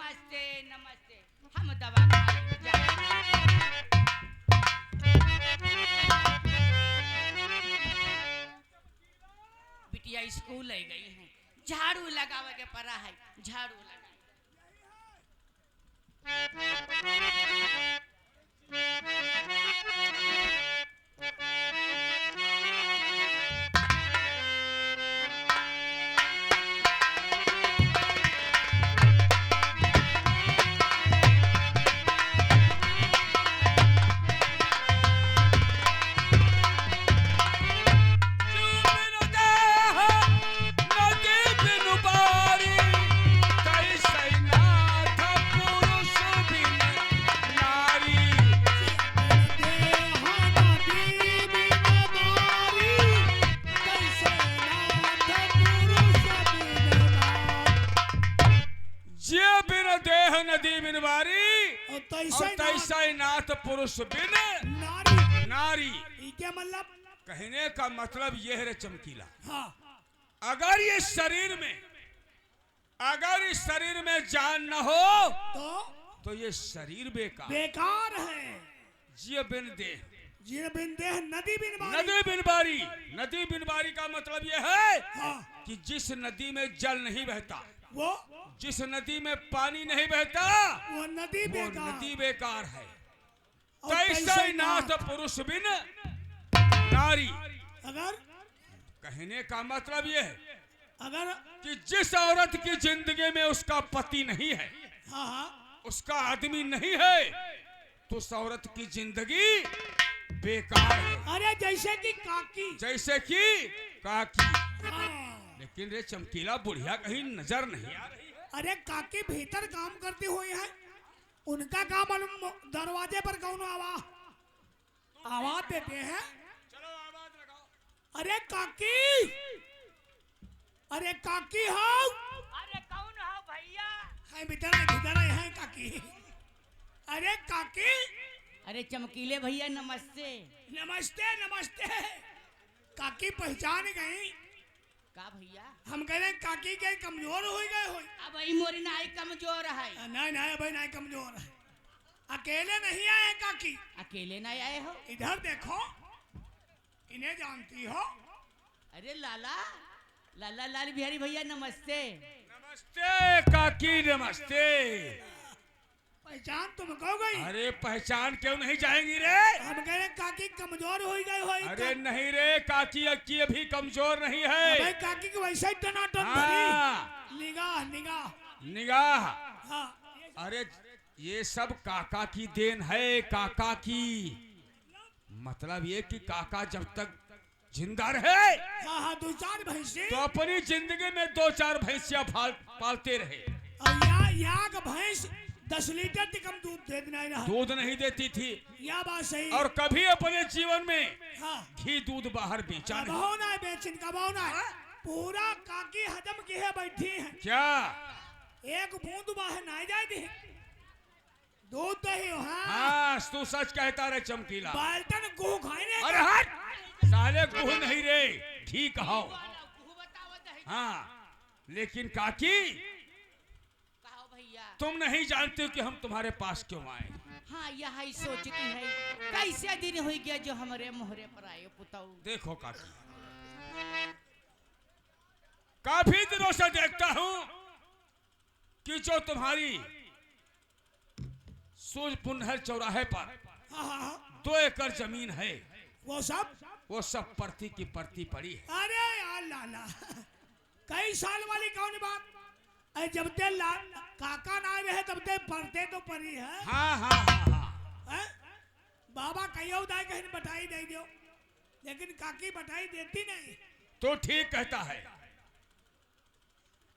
नमस्ते नमस्ते। हम दवा बिटिया स्कूल ले गई हैं, झाड़ू लगावे के पड़ा है, झाड़ू लगा। नाथ पुरुष बिन नारी। क्या मतलब? कहने का मतलब यह है चमकीला, हाँ। अगर ये शरीर में जान न हो तो ये शरीर बेकार है। जिय बिन देह, जिय बिन देह नदी बिन बारी। नदी बिन बारी। नदी बिन बारी का मतलब यह है हाँ। कि जिस नदी में जल नहीं बहता, वो जिस नदी में पानी नहीं बहता, वो नदी बेकार है। तैसा ही नाथ पुरुष बिन नारी। अगर कहने का मतलब यह है अगर कि जिस औरत की जिंदगी में उसका पति नहीं है, हाँ हाँ, उसका आदमी नहीं है, तो उस औरत की जिंदगी बेकार है। अरे जैसे कि काकी। हाँ। लेकिन रे चमकीला बुढ़िया कहीं नजर नहीं आ रही है। अरे काकी भीतर काम करती हुई है, उनका काम मालूम। दरवाजे पर कौन आवाज देते हैं? चलो आवाज लगाओ। अरे काकी हो। अरे कौन हो भैया? है भीतर है काकी। अरे काकी। अरे चमकीले भैया नमस्ते। नमस्ते। काकी पहचान गई का भैया? हम कह रहे काकी के कमजोर हो गए हो। अब आई मोरी नाई कमजोर है। नहीं भाई नहीं कमजोर है। अकेले नहीं आए काकी? अकेले नहीं आए हो? इधर देखो, इन्हें जानती हो? अरे लाला लाल बिहारी भैया नमस्ते। नमस्ते काकी नमस्ते। पहचान तुमको गई? अरे पहचान क्यों नहीं जाएंगी रे? हम कह रहे काकी कमजोर हो गई हो। अरे नहीं रे, काकी अक्की अभी कमजोर नहीं है। भाई काकी की वैसा ही टनाटन भरी निगाह। हाँ। अरे ये सब काका की देन है, काका की। मतलब ये कि काका जब तक जिंदा रहे, हाँ 2-4 भैंसे, तो अपनी जिंदगी में 2-4 भैंसियां पालते रहे। और यहाँ का भैंस 10 लीटर से कम दूध नहीं देती थी। यह बात सही। और कभी अपने जीवन में हाँ। घी दूध बाहर बेचा नहीं। बेचिन का पूरा काकी हजम की है, बैठी है क्या? एक बूंद बाहर नहीं जाए दी दूध दही। हाँ तू सच कहता रे चमकीला। बाल्टन गुह खाए। अरे हट साले, गुह नहीं रे, घी कहो। हाँ लेकिन काकी भैया, तुम नहीं जानते कि हम तुम्हारे पास क्यों आए। हाँ यही सोचती है, कैसे दिन हो गया जो हमारे मोहरे पर आए पुताऊ। देखो काकी, काफी दिनों से देखता हूं कि जो तुम्हारी सूरजपुनहर चौराहे पर 2 एकड़ जमीन है, वो सब परती की परती पड़ी है। अरे यार लाला, कई साल वाली कौन बात? जब ते काका ना रहे तब ते पढ़ते तो परी है। हाँ। बाबा कहियो दाई कहीं बटाई दे दियो, लेकिन काकी बटाई देती नहीं। तो ठीक कहता है।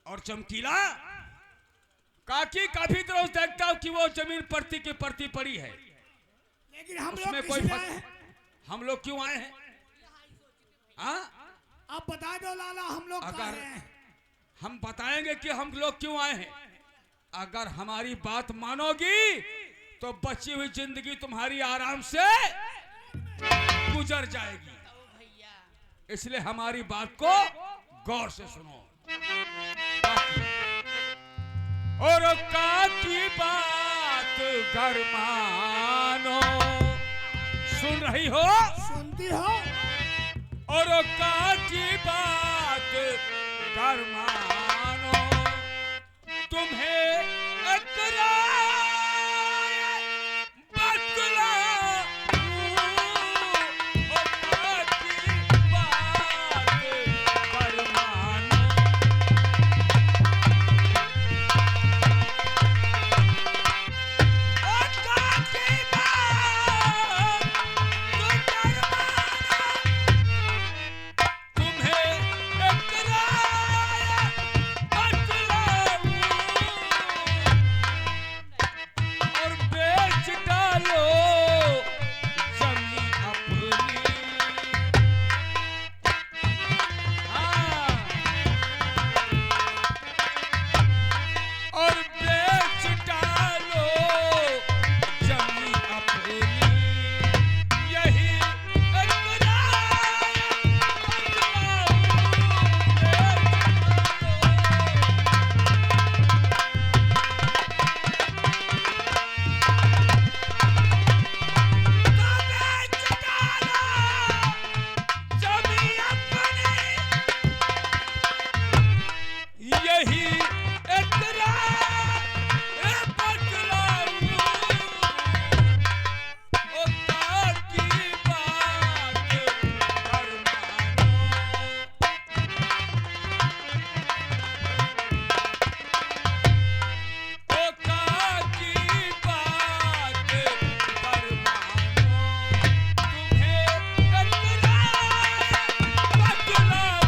और चमकीला, काकी काफी तरह देखता हूँ कि वो जमीन परती की परती पड़ी है, लेकिन हम उसमें लोग कोई हम लोग क्यों आए हैं? हाँ अब बता दो लाला, हम लोग अगर हम बताएंगे कि हम लोग क्यों आए हैं, अगर हमारी बात मानोगी तो बची हुई जिंदगी तुम्हारी आराम से गुजर जाएगी। इसलिए हमारी बात को गौर से सुनो। और का की बात घर मानो, सुन रही हो? सुनती हो? और का की बात घर मानो, तुम्हें इकरार बतलाऊं, और का की बात घर मानो। और का की बात तुम घर मानो, तुम्हें इकरार बतलाऊं, और बेच डालो जमीन अपनी। हाँ, और बेच डालो जमीन अपनी, यही इकरार बतलाऊं, बेच डालो जमीन अपनी, यही इकरार बतलाऊं, और ताकि बात घर मानो। ओ काकी बात घर मानो, तुम्हें इकरार बतलाऊं।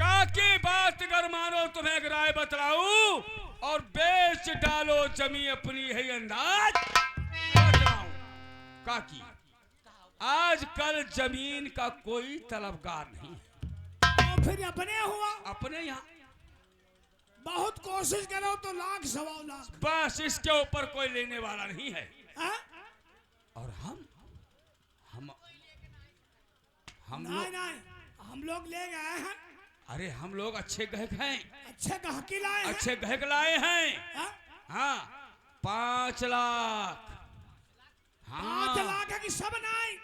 काकी बात घर मानो, तुम्हें एक राय बतलाऊं, और बेच डालो जमी अपनी, है अंदाज बतलाऊं। काकी, आजकल जमीन का कोई तलबगार नहीं है। तो फिर अपने हुआ। अपने यहाँ बहुत कोशिश करो तो लाख सवा लाख। बस इसके ऊपर कोई लेने वाला नहीं है। हाँ? और हम नहीं लोग, नहीं, हम लोग ले गए हैं। अरे हम लोग अच्छे गहक हैं, अच्छे गहकी लाए हैं। अच्छे गहक लाए हैं। हाँ? हाँ, 5 लाख। 5 हाँ लाख है कि सब नहीं?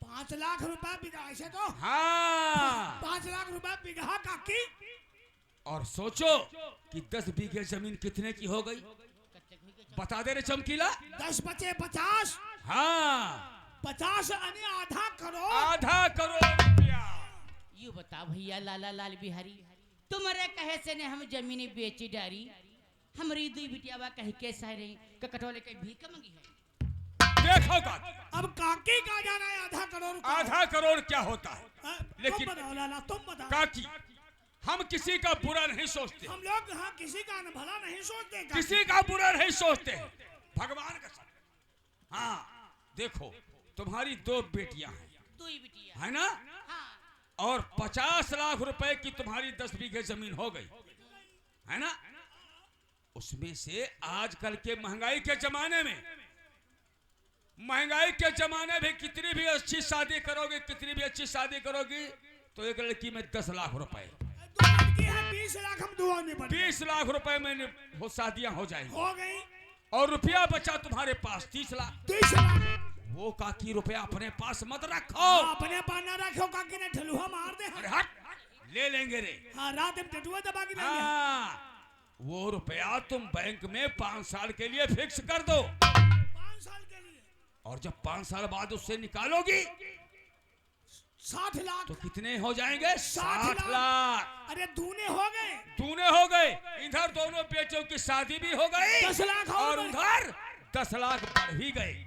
5 लाख रुपए बिघा, ऐसे तो हाँ। 5 लाख रुपए बिघा काकी। और सोचो कि 10 बीघे जमीन कितने की हो गई, बता दे रे चमकीला। 10 बचे 50। हाँ, 50 यानी आधा करोड़। आधा करोड़ रुपया। यू बता भैया लाला लाल बिहारी, तुम्हारे कहे से ने हम जमीनी बेची डारी, हमारी दुई बिटियावा कह के सारे कटोले के भीख मंगी है। देखो काकी, अब काकी का जाना है आधा करोड़ का। आधा करोड़ क्या होता है? हाँ, लेकिन- तुम बताओ लाला, तुम बताओ। काकी, हम किसी का बुरा नहीं सोचते, हम लोग हाँ किसी का न भला नहीं सोचते काकी। किसी का बुरा नहीं सोचते, भगवान का सब। हाँ, देखो तुम्हारी 2 बेटियां हैं, दुई बिटिया है ना? हाँ, और 50 लाख रुपए की तुम्हारी 10 बीघे जमीन हो गई, है ना? उसमें से आजकल के महंगाई के जमाने में, महंगाई के जमाने में कितनी भी अच्छी शादी करोगे, कितनी भी अच्छी शादी करोगी, तो एक लड़की में 10 लाख रुपए, 2 लड़की है 20 लाख हम दुआ में पड़े। 20 लाख रुपए में वो शादियां हो जाएंगी। हो गई और रुपया बचा तुम्हारे पास 30 लाख। 30 लाख। वो काकी रुपया अपने पास मत रखो। हाँ, अपने पास ना रखो काकी ने ठलुआ मार दे। अरे हट, ले लेंगे रे। हाँ, रात में टटुआ दबा के लेंगे। हाँ, वो रुपया तुम बैंक में 5 साल के लिए फिक्स कर दो, 5 साल के लिए। और जब 5 साल बाद उससे निकालोगी 60 लाख। तो कितने हो जाएंगे? 60 60 लाख। अरे दूने हो गए। दूने हो गए। इधर दोनों बेटियों की शादी भी हो गई, 10 लाख और हो गए। उधर 10 लाख बढ़ भी गए।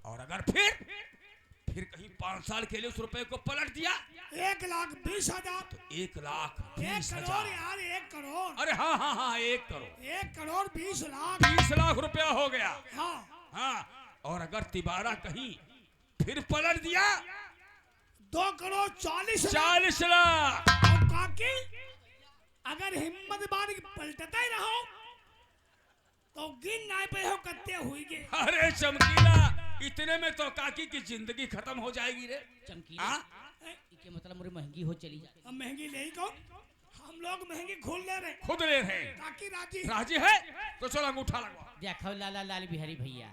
और अगर फिर कहीं 5 साल के लिए उस रुपए को पलट दिया, 1,20,000। तो 1,20,000। 1 करोड़ यार, 1 करोड़। अरे हाँ हाँ हाँ, 1 करोड़। 1 करोड़ 20 लाख। 20 लाख रुपया हो गया। हाँ, हाँ, और अगर तिबारा कहीं फिर पलट दिया, 2 करोड़ 40 लाख। 40 लाख। और काकी अगर हिम्मत बारी पलटता ही रहो तो गिन नाय पे हो कत्ते हुई गे। अरे चमकीला, इतने में तो काकी की जिंदगी खत्म हो जाएगी रे। चमकीला हाँ? के मतलब मुझे महंगी हो चली जाए। हम महंगी ले ही कौन, हम लोग महंगी खोल ले रहे, खुद ले रहे। काकी राजी राजी है तो चलो अंगूठा लगवा। देखो लाला लाल बिहारी भैया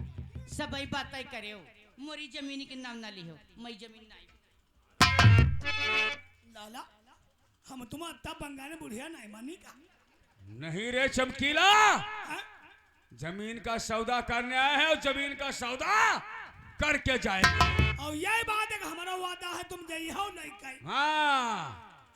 सब ही बात करे हो, मोरी जमीन के नाम ना लिहो, मैं जमीन नहीं। लाला हम तुम अत्ता बंगाने बुढ़िया नहीं मानी का। नहीं रे चमकीला, हाँ? जमीन का सौदा करने आए हैं और जमीन का सौदा करके जाएंगे। और यही बात है कि हमारा वादा है तुम जई हो नहीं कहीं। हाँ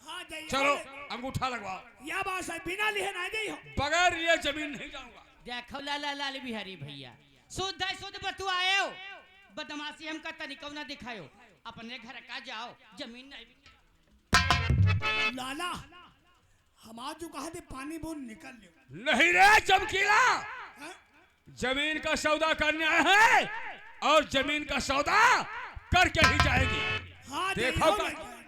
हाँ जई चलो हो। अंगूठा लगवाओ। यह बात है बिना लिए नहीं जई हो। बगैर लिए जमीन नहीं जाऊंगा। देखो लाला लाल बिहारी भैया शुद्ध है शुद्ध बतू आए हो, बदमाशी हम का तनिको ना दिखायो, अपने घर का जाओ, जमीन नहीं। लाला हम आज जो कहा थे पानी बूंद निकल लो। नहीं रे चमकीला, हाँ? जमीन का सौदा करने आए हैं और जमीन का सौदा करके ही जाएगी। हाँ देखो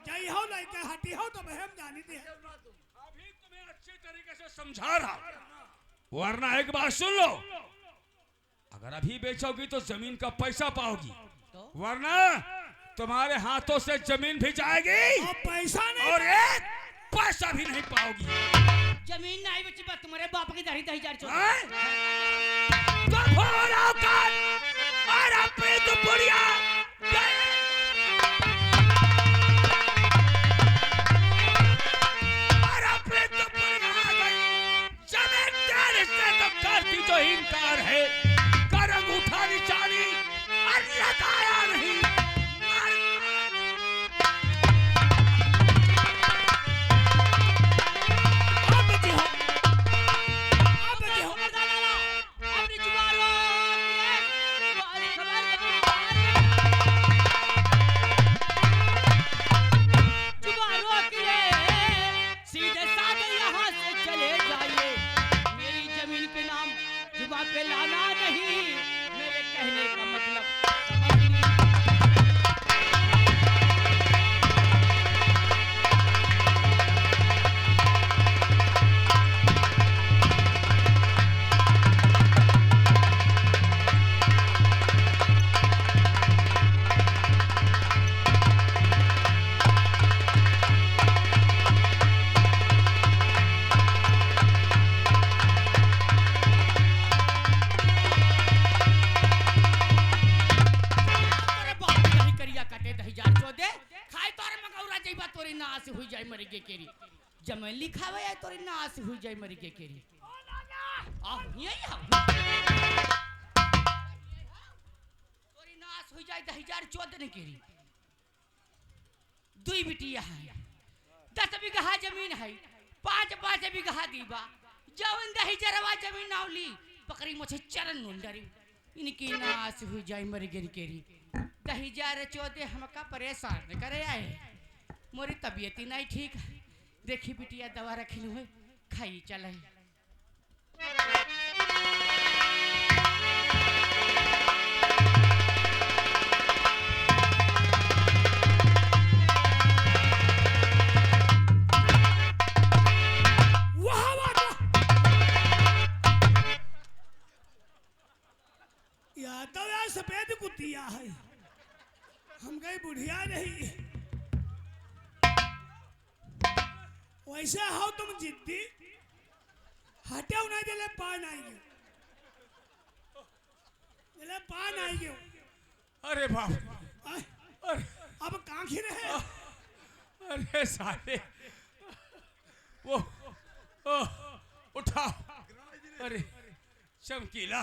जई हो नहीं कहीं हटी हो तो हम जानी थी। अभी तुम्हें अच्छी तरीके से समझा रहा, वरना एक बात सुन लो, अगर अभी बेचोगी तो जमीन का पैसा पाओगी, वरना तुम्हारे हाथों से जमीन भी जाएगी और पैसा नहीं और एक पैसा भी नहीं पाओगी। जमीन नहीं बची बस तुम्हारे बाप की दाढ़ी 10,000 हैं? तो घोड़ा औकात और अपनी तो बुढ़िया और अपनी तो बुढ़िया आ गई। जमीन देने से तो करती जो इनकार है, कर अंगूठा निचानी और लगाया नहीं। पे लाना नहीं, मेरे कहने का मतलब समझ लीजिए। जमे लिखावे है तोरी नाश हुई जाए मरी के केरी आ यही हम तोरी नाश हुई जाए 2014 ने केरी दुई बिटिया है 10 बीघा जमीन है 5 बीघा दीबा जवन 10,000 जमीन नावली पकड़ी मुझे चरण नुंडरी इनकी नाश हुई जाए मरी के केरी 2014 हमका परेशान करे आए मोरी तबीयत ही नहीं ठीक है देखी बिटिया दवा रखी हुए खाई चले या तो यार सफेद कुतिया है हम गई बुढ़िया नहीं वैसे हो तुम जिद्दी हटे नहीं दिले पान आएंगे दिले पान आएंगे अरे बाप अरे अब कांखी रहे अरे साले वो उठाओ अरे चमकीला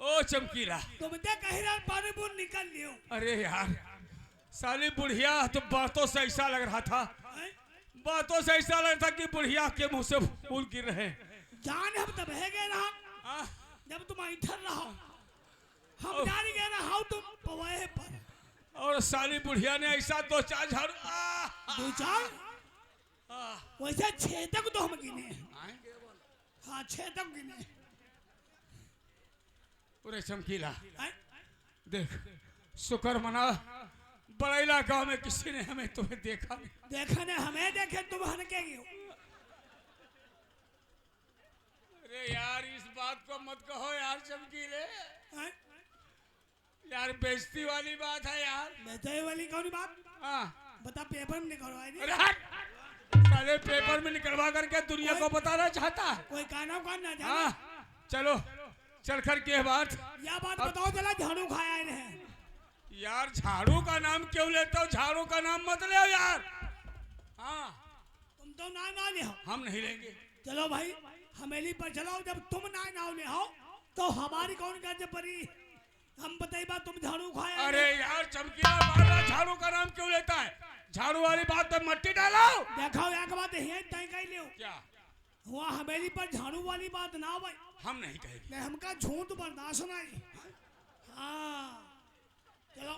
ओ चमकीला तुम दे कहीं रात पानी बूंद निकल लियो अरे यार साली बुढ़िया तो बातों से ऐसा लग रहा था बातों से ऐसा लग रहा था कि बुढ़िया के मुंह से फूल गिर रहे जान हम तब है गए रहा जब तुम इधर रहो हम जान गए ना हाउ तुम पवाए पर और साली बुढ़िया ने ऐसा 2-4 झाड़ू 2-4 वैसे 6 तक तो हम गिने हाँ 6 तक गिने पूरे चमकीला देख शुक्र मना बड़ैला गांव में किसी ने हमें तुम्हें देखा नहीं देखा ने हमें देखे तुम हनकेंगे अरे यार इस बात को मत कहो यार चमकीले यार बेइज्जती वाली बात है यार। बेइज्जती वाली कौन बात? हाँ बता, पेपर में निकलवाई दी। अरे हट! साले पेपर में निकलवा करके दुनिया को बताना चाहता है। कोई काना कान ना जाने। हाँ चलो चल कर के बात। या बात बताओ जरा, झाड़ू खाया है यार झाड़ू का नाम क्यों लेते हो? झाड़ू का नाम मत ले यार। हाँ तुम तो ना ले हो। हम नहीं लेंगे। चलो भाई हमेली पर चलो, जब तुम ना ले हो तो हमारी कौन कर्ज परी? हम बताइए बात, तुम झाड़ू खाया। अरे यार चमकीला मारना झाड़ू का नाम क्यों लेता है? झाड़ू वाली बात तो मट्टी डालो। देखो एक बात है, तय कह लियो क्या हुआ हमेली पर झाड़ू वाली बात ना भाई। हम नहीं कहेंगे। नहीं, हमका झूठ बर्दाश्त नहीं। हाँ चलो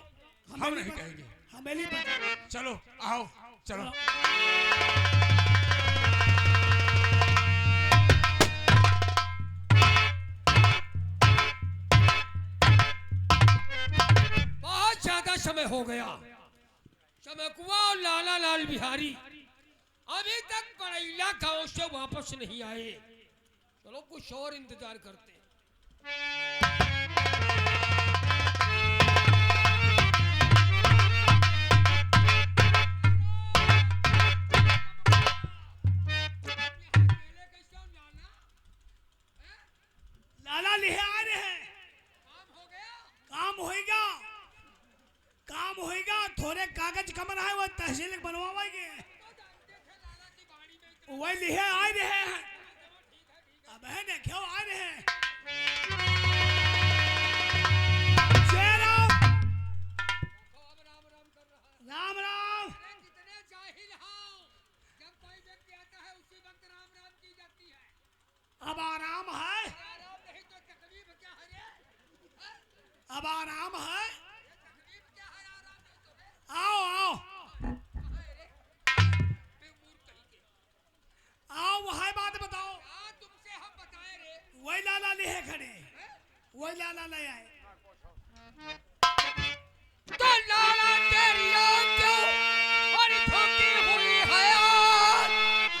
हम नहीं कहेंगे। हमेली पर चलो आओ चलो। बहुत ज्यादा समय हो गया। चमकुआ और लाला लाल बिहारी अभी तक बड़ैला गांव से वापस नहीं आए। चलो कुछ और इंतजार करते हैं। लाला लिहे आ रहे हैं। काम होएगा। थोड़े कागज कमर है, वो तहसील बनवाएंगे। वही लिहे आ रहे हैं। अब है ना क्यों आ रहे हैं? राम राम। कितने जाहिल हो, जब कोई व्यक्ति आता है उसी वक्त राम राम की जाती है। अब आराम है। आराम नहीं तो तकलीफ क्या है रे? अब आराम है। तकलीफ क्या है? आराम नहीं तो है। आओ आओ बेमूर्ख कहीं के। आओ, वही बात बताओ। हाँ तुमसे हम बताए रे। वही लाला लिहे खड़े, वही लाला ले आए। तो लाला तेरी आँख क्यों और धोती हुई है यार,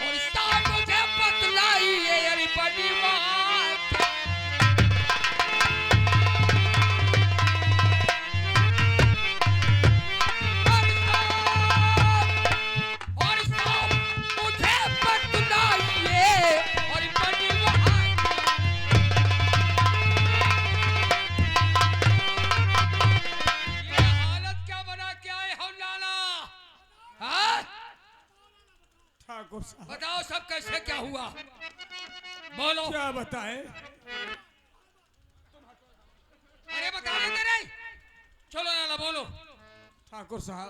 और साथ मुझे बतलाई ये अरे बड़ी बात। और साथ मुझे बतलाई ये और बड़ी बात। ये हालत क्या बना के आए हो लाला? हाँ ठाकुर साहब बताओ सब कैसे क्या हुआ? बोलो। क्या बताए? अरे बता देते रे। चलो लाला बोलो। ठाकुर साहब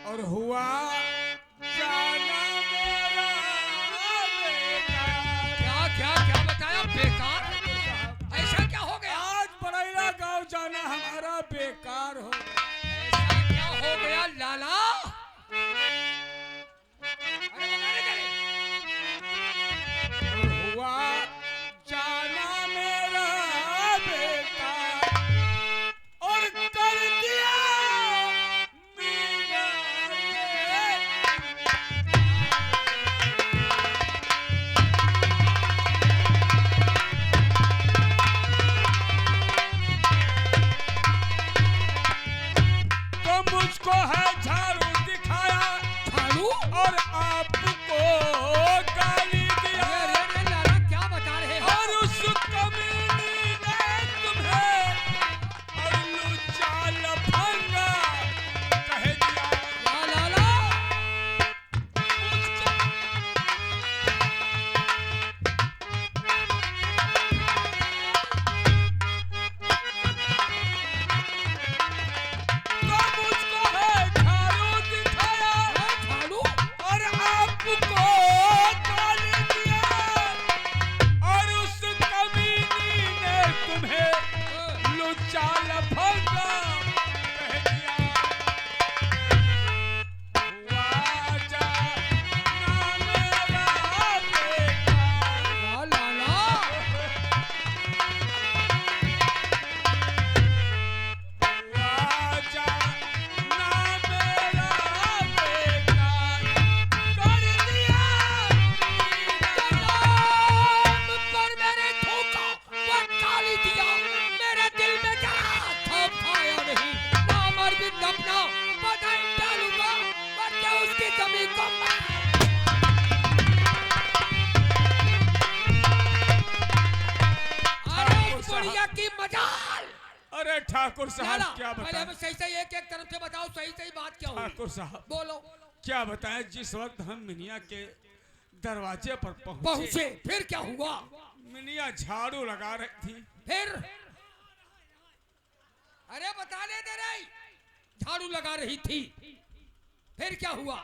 और हुआ जाना मेरा बेकार। क्या क्या क्या बताया? बेकार? ऐसा क्या हो गया? आज बड़ैला गांव जाना हमारा बेकार हो गया। ऐसा क्या हो गया लाला? अरे बता दे तेरे। और हुआ जाना मेरा बेकार और कर दिया मेरा तो मुझको है झाड़ू दिखाया झाड़ू? और आपको गाली दिया अरे अरे लाला क्या बता रहे हो? और उस कमीनी ने तुम्हें और लुच्चा लफंगा कह दिया। क्या लाला? तो मुझको है झाड़ू दिखाया झाड़ू? और मजाल। अरे ठाकुर साहब लाला, क्या पहले बताएं, हमें सही सही एक एक तरफ से बताओ, सही सही बात क्या हुई। ठाकुर साहब बोलो। क्या बताएं, जिस वक्त हम मिनिया के दरवाजे पर पहुंचे, पहुंचे, फिर क्या हुआ? मिनिया झाड़ू लगा रही थी। फिर? अरे बताने दे रही। झाड़ू लगा रही थी, फिर क्या हुआ?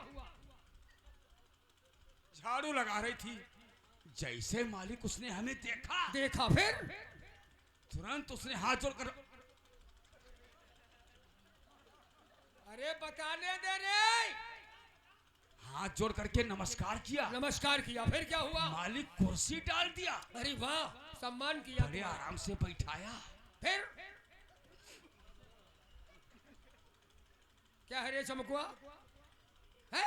झाड़ू लगा रही थी, जैसे मालिक उसने हमें देखा, देखा, फिर? तुरंत उसने हाथ जोड़कर, अरे बताने दे रे। हाथ जोड़ करके नमस्कार किया। नमस्कार किया, फिर क्या हुआ? मालिक कुर्सी डाल दिया, अरे वाह, सम्मान किया। बड़े आराम से बैठाया। फिर क्या है रे चमकुआ? है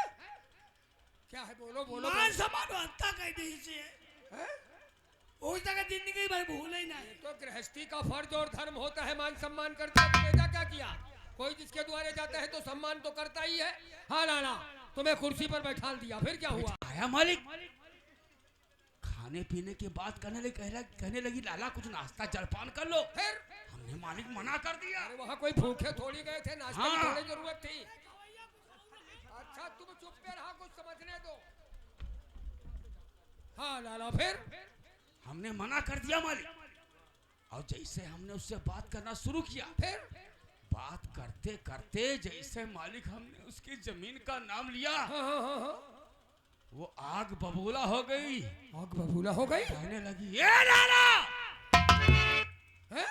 क्या है? बोलो बोलो। मान सम्मान हत्या कह दी से उस तक जिंदगी भर भूले ही नहीं। तो गृहस्थी का फर्ज और धर्म होता है मान सम्मान करता है। तुमने क्या किया? कोई जिसके द्वारे जाता है तो सम्मान तो करता ही है। हाँ लाला, तुम्हें कुर्सी पर बैठा दिया, फिर क्या हुआ? आया मालिक, खाने पीने की बात कहने लगी लाला कुछ नाश्ता जलपान कर लो। फिर हमने मालिक मना कर दिया। अरे वहाँ कोई भूखे थोड़ी गए थे, नाश्ते की हाँ। थोड़ी जरूरत थी। अच्छा तुम चुप पे रहा, कुछ समझने दो। हाँ लाला, फिर? हमने मना कर दिया मालिक, और जैसे हमने उससे बात करना शुरू किया, फिर बात करते करते जैसे मालिक हमने उसकी जमीन का नाम लिया, हाँ हाँ हाँ हाँ, वो आग बबूला हो गई। आग बबूला हो गई। कहने लगी, ए लाला, हैं?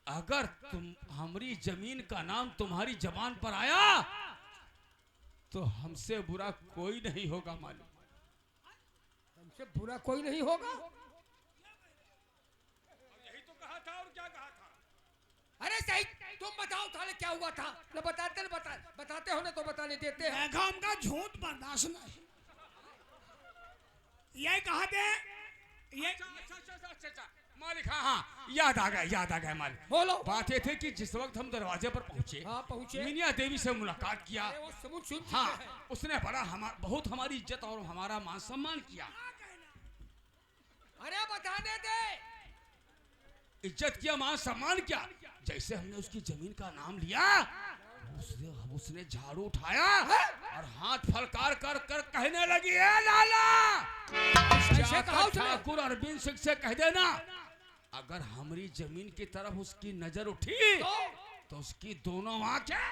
अगर तुम हमारी जमीन का नाम तुम्हारी जबान पर आया तो हमसे बुरा कोई नहीं होगा मालिक। हमसे बुरा कोई नहीं होगा? यही तो कहा था, और क्या कहा था? अरे सही, तुम बताओ थाने क्या हुआ था? न बताते बताते हो ना तो बताने देते हैं। देखा हमका झूठ बर्दाश्त नहीं। ये कहा थे ये अच्छा, मालिक, हाँ याद आ गया मालिक। बोलो। बात ये थी कि जिस वक्त हम दरवाजे पर पहुंचे, हाँ पहुंचे। मिनिया देवी से मुलाकात किया। अरे वो सबूत सुन चुके हाँ, हैं। उसने बहुत हमारी इज्जत और हमारा मान सम्मान किया। अरे बताने दे। इज्जत किया, मान सम्मान किया। जैसे हमने उसकी जमीन का नाम लिया, उसने झाड़ू उठाया और हाथ फलकार कर कहने लगी, ए लाला, ऐसे कहा उसने? ठाकुर अरविंद सिंह से कह देना, अगर हमारी जमीन की तरफ उसकी नजर उठी तो उसकी दोनों आंखें,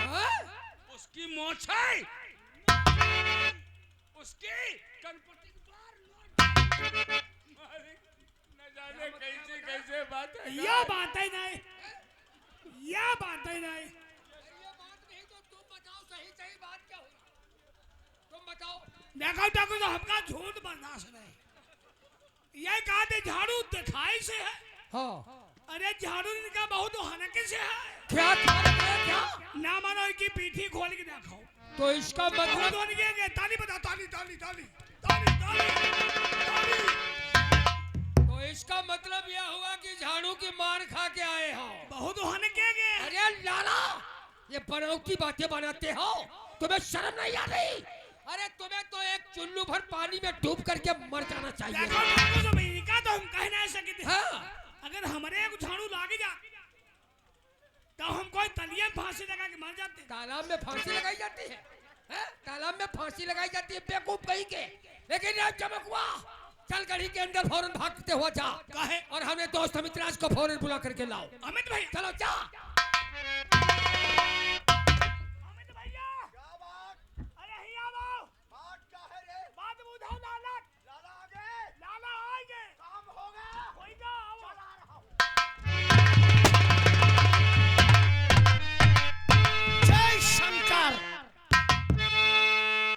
हाँ? उसकी मोछें, उसकी कनपटी न जाने कैसे कैसे बात है। ये बात ही नहीं, ये बात ही नहीं। ये बात नहीं तो तुम बताओ, सही सही बात क्या हुई? तुम बताओ। देखो तो हमका झूठ बर्दाश्त नहीं। ये कहा थे झाड़ू दिखाई से है। हाँ। अरे झाड़ू इनका बहुत हनके से है। क्या क्या? ना मानो इनकी पीठी खोल के देखो तो इसका बहुत मतलब? होने के ताली बता, ताली ताली ताली ताली ताली ताली। तो इसका मतलब यह हुआ कि झाड़ू की मार खा के आए हो। बहुत हनके गए। अरे लाला, ये बनौटी बातें बनाते हो, तुम्हें शर्म नहीं आ रही? अरे तुम्हें तो एक चुल्लू भर पानी में डूब करके मर जाना चाहिए। देखो हमको तो इनका तो हम कह नहीं सकते। हाँ। अगर हमारे एक झाड़ू लागे जा तो हम कोई तलिए में फांसी लगा के मर जाते। तालाब में फांसी लगाई जाती है, हैं? तालाब में फांसी लगाई जाती है बेवकूफ कहीं के। लेकिन ये चमकुआ, चल गढ़ी के अंदर फौरन भागते हुआ जा। काहे? और हमें दोस्त अमितराज को फौरन बुला करके लाओ। अमित भाई, चलो जा। अमित भैया, अरे ही आओ। बात बुझाओ लाला। लाला आएंगे। काम होगा। जय शंकर।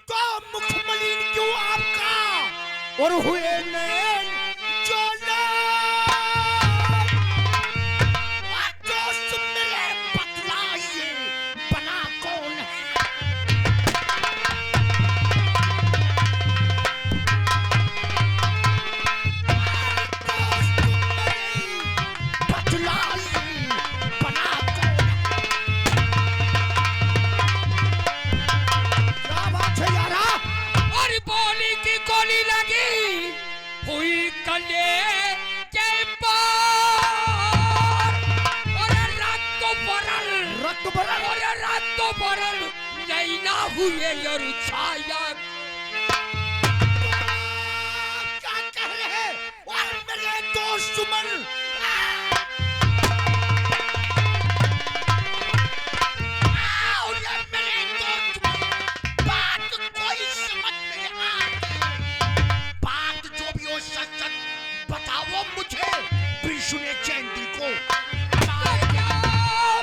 तो मुखमलिन क्यों आपका और हुए नैन जो लाल। दोस्त तो बरल नहीं ना हुए यार छाया। क्या कह रहे हैं और मेरे दोस्त सुमन? और ये मेरे दोस्त सुमन, बात कोई समझ नहीं आ रही। बात जो भी हो सच सच बताओ मुझे, फिर सुने चैंडी को। क्या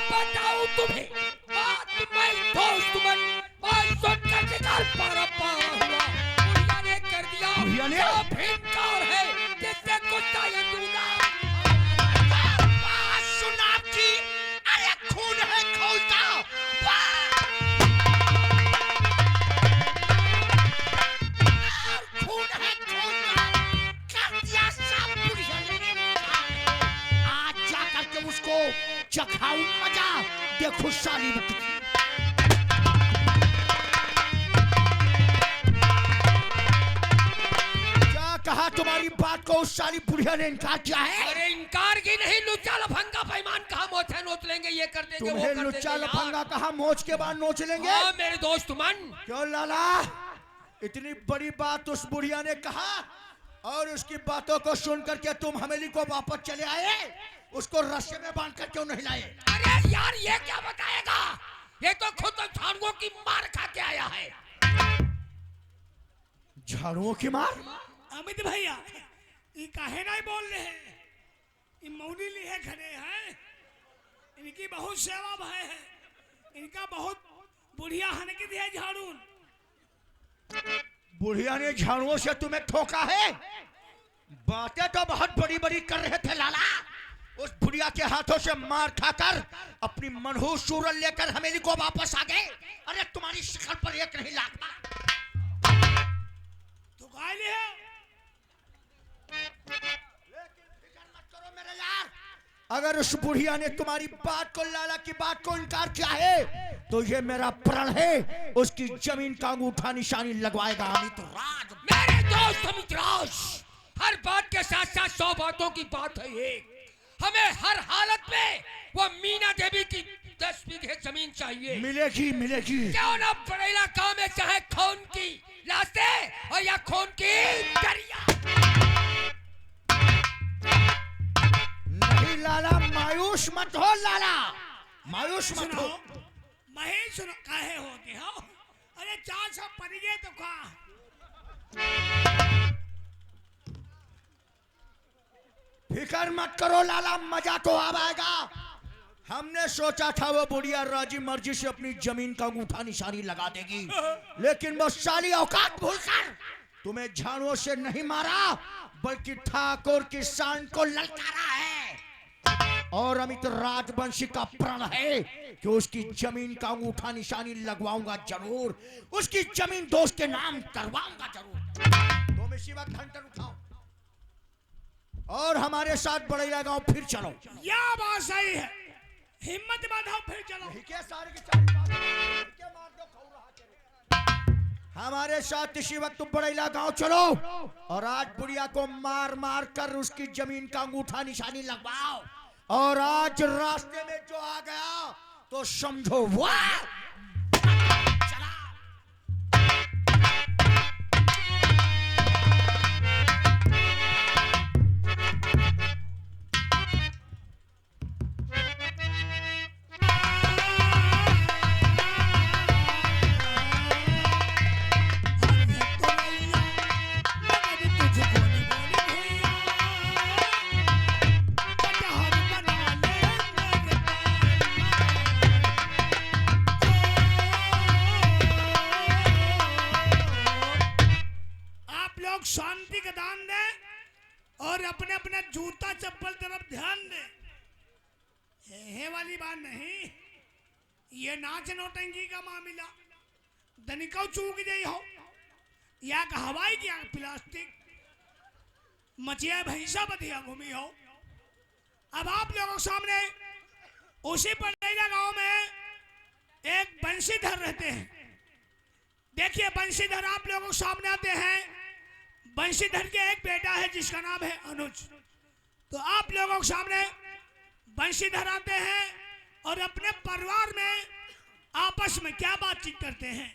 बताऊं तुम्हें बात, मैं दोस्त मन बात सुनकर निकाल पारा पारा हुआ। बुढ़िया ने कर दिया बुढ़िया ने? क्या भिनकार है जिससे गुस्सा ये दूंगा। बात सुना की, अरे खून है खौलता। खून है खौलता। कर दिया साफ बुढ़िया ने। आज जा करके उसको चखाऊं मजा, देखो साली बकरी। क्या कहा तुम्हारी बात को उस साली बुढ़िया ने इनकार किया है? अरे इनकार की नहीं, लुच्चा लफंगा बेईमान कहा मोछे नोच लेंगे, ये कर देंगे वो तुम्हें कर लुच्चा देंगे यार। लफंगा कहा मोच के बाद नोच लेंगे? हाँ मेरे दोस्त मन। क्यों लाला, इतनी बड़ी बात उस बुढ़िया ने कहा और उसकी बातों को सुन करके तुम हवेली को वापस चले आए? उसको रस्से में बांध कर क्यों नहीं लाए? अरे यार ये क्या बताएगा, ये तो खुद झाड़ुओं की मार खा के आया है। झाड़ुओं की मार? अमित भैया ये काहे नहीं बोल रहे हैं? ये मौनी लिए खड़े हैं, इनकी बहुत सेवा भय है, इनका बहुत बुढ़िया हनकी दिया झाड़ू। बुढ़िया ने झाड़ुओं से तुम्हें ठोका है? बातें तो बहुत बड़ी बड़ी कर रहे थे लाला। उस बुढ़िया के हाथों से मार खाकर अपनी मनहूस सूरत लेकर हवेली को वापस आ गए। अरे तुम्हारी शिखर पर एक नहीं लाख बार। तो गाय ले है। लेकिन फिक्र मत करो मेरे यार, अगर उस बुढ़िया ने तुम्हारी बात को, लाला की बात को इनकार किया है तो ये मेरा प्रण है, उसकी जमीन का अंगूठा निशानी लगवाएगा अमित राज। मेरे दोस्त अमित राज, हर बात के साथ साथ 100 बातों की बात है एक। हमें हर हालत में वो मीना देवी की 10 बीघे जमीन चाहिए। मिलेगी मिलेगी। क्यों ना पड़ेगा काम है, चाहे खून की लाशे और या खून की दरिया। नहीं लाला, मायूस मत हो लाला, मायूस मत सुनो हो। महेश, सुनो काहे होते हो? अरे 400 पड़ गए तो का फिकर मत करो लाला, मजा तो अब आएगा। हमने सोचा था वो बुढ़िया राजी मर्जी से अपनी जमीन का अंगूठा निशानी लगा देगी, लेकिन वो साली औकात भूलकर तुम्हें झाड़ुओं से नहीं मारा, बल्कि ठाकुर की शान को ललकारा है। और अमित राजवंशी का प्रण है कि उसकी जमीन का अंगूठा निशानी लगवाऊंगा जरूर, उसकी जमीन दोस्त के नाम करवाऊंगा जरूर। तुम इसी वक्त हंटर उठाओ और हमारे साथ बड़ैया गांव फिर चलो। या बात सही है, हिम्मत बांधो फिर चलो। हमारे साथ इसी वक्त बड़ैला गांव चलो और आज बुढ़िया को मार मार कर उसकी जमीन का अंगूठा निशानी लगवाओ। और आज रास्ते में जो आ गया तो समझो वाह। शांति का दान दे और अपने अपने जूता चप्पल तरफ ध्यान दे। हे वाली बात नहीं, ये नाच नौटंकी का मामला दनिका चूक गई हो या हवाई की प्लास्टिक मचिया भैंसा बधिया घूमी हो। अब आप लोगों के सामने उसी पटेला गांव में एक बंशीधर रहते हैं। देखिए बंशीधर आप लोगों के सामने आते हैं। बंशीधर के एक बेटा है जिसका नाम है अनुज। तो आप लोगों के सामने बंशीधर आते हैं और अपने परिवार में आपस में क्या बातचीत करते हैं?